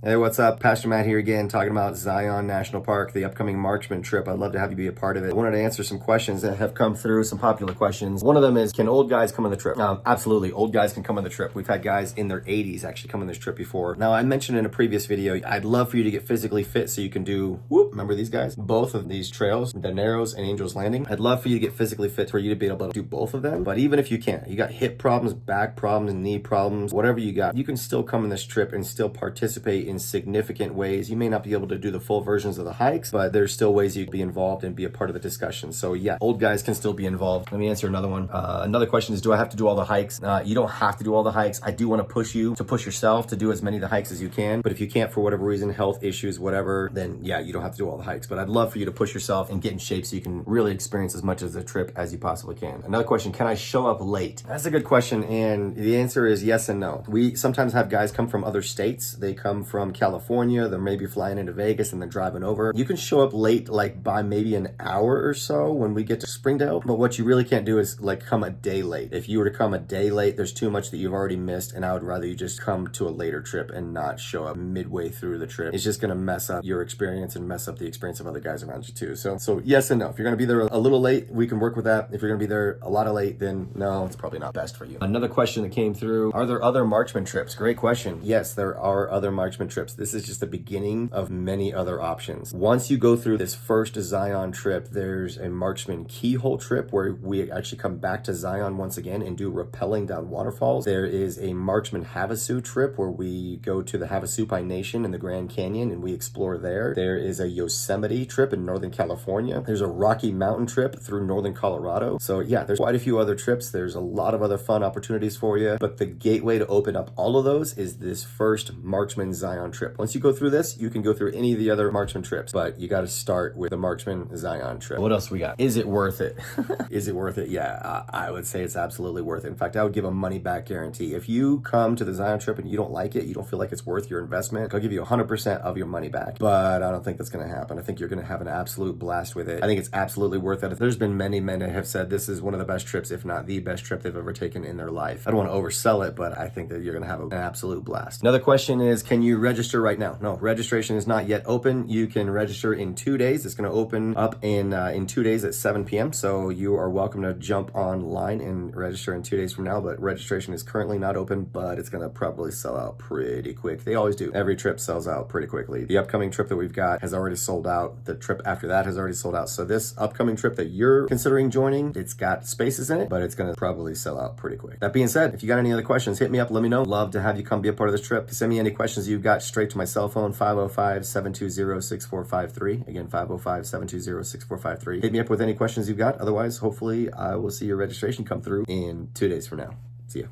Hey, what's up? Pastor Matt here again, talking about Zion National Park, the upcoming Marchman trip. I'd love to have you be a part of it. I wanted to answer some questions that have come through, some popular questions. One of them is, can old guys come on the trip? Absolutely, old guys can come on the trip. We've had guys in their 80s actually come on this trip before. Now, I mentioned in a previous video, I'd love for you to get physically fit so you can do, remember these guys? Both of these trails, the Narrows and Angels Landing. I'd love for you to get physically fit for you to be able to do both of them. But even if you can't, you got hip problems, back problems, knee problems, whatever you got, you can still come on this trip and still participate in significant ways. You may not be able to do the full versions of the hikes, but there's still ways you can be involved and be a part of the discussion. So yeah, old guys can still be involved. Let me answer another one. Another question is, do I have to do all the hikes? You don't have to do all the hikes. I do want to push you to push yourself to do as many of the hikes as you can. But if you can't for whatever reason, health issues, whatever, then yeah, you don't have to do all the hikes. But I'd love for you to push yourself and get in shape so you can really experience as much of the trip as you possibly can. Another question, can I show up late? That's a good question. And the answer is yes and no. We sometimes have guys come from other states. They come from California. They're maybe flying into Vegas and then driving over. You can show up late, like by maybe an hour or so when we get to Springdale. But what you really can't do is like come a day late. If you were to come a day late, there's too much that you've already missed. And I would rather you just come to a later trip and not show up midway through the trip. It's just going to mess up your experience and mess up the experience of other guys around you too. So yes and no. If you're going to be there a little late, we can work with that. If you're going to be there a lot of late, then no, it's probably not best for you. Another question that came through, are there other Marchman trips? Great question. Yes, there are other Marchman trips. This is just the beginning of many other options. Once you go through this first Zion trip, there's a Marchman Keyhole trip where we actually come back to Zion once again and do rappelling down waterfalls. There is a Marchman Havasu trip where we go to the Havasupai Nation in the Grand Canyon and we explore there. There is a Yosemite trip in Northern California. There's a Rocky Mountain trip through Northern Colorado. So yeah, there's quite a few other trips. There's a lot of other fun opportunities for you, but the gateway to open up all of those is this first Marchman Zion trip. Once you go through this, you can go through any of the other Marchman trips, but you got to start with the Marchman Zion trip. What else we got? Is it worth it? Is it worth it? Yeah, I would say it's absolutely worth it. In fact, I would give a money back guarantee. If you come to the Zion trip and you don't like it, you don't feel like it's worth your investment, I'll give you 100% of your money back. But I don't think that's going to happen. I think you're going to have an absolute blast with it. I think it's absolutely worth it. There's been many men that have said this is one of the best trips, if not the best trip they've ever taken in their life. I don't want to oversell it, but I think that you're going to have an absolute blast. Another question is, can you register right now? No, registration is not yet open. You can register in 2 days. It's going to open up in 2 days at 7 p.m. So you are welcome to jump online and register in 2 days from now, but registration is currently not open, but it's going to probably sell out pretty quick. They always do. Every trip sells out pretty quickly. The upcoming trip that we've got has already sold out. The trip after that has already sold out. So this upcoming trip that you're considering joining, it's got spaces in it, but it's going to probably sell out pretty quick. That being said, if you got any other questions, hit me up. Let me know. Love to have you come be a part of this trip. Send me any questions you've got straight to my cell phone, 505-720-6453. Again, 505-720-6453. Hit me up with any questions you've got. Otherwise, hopefully I will see your registration come through in 2 days from now. See ya.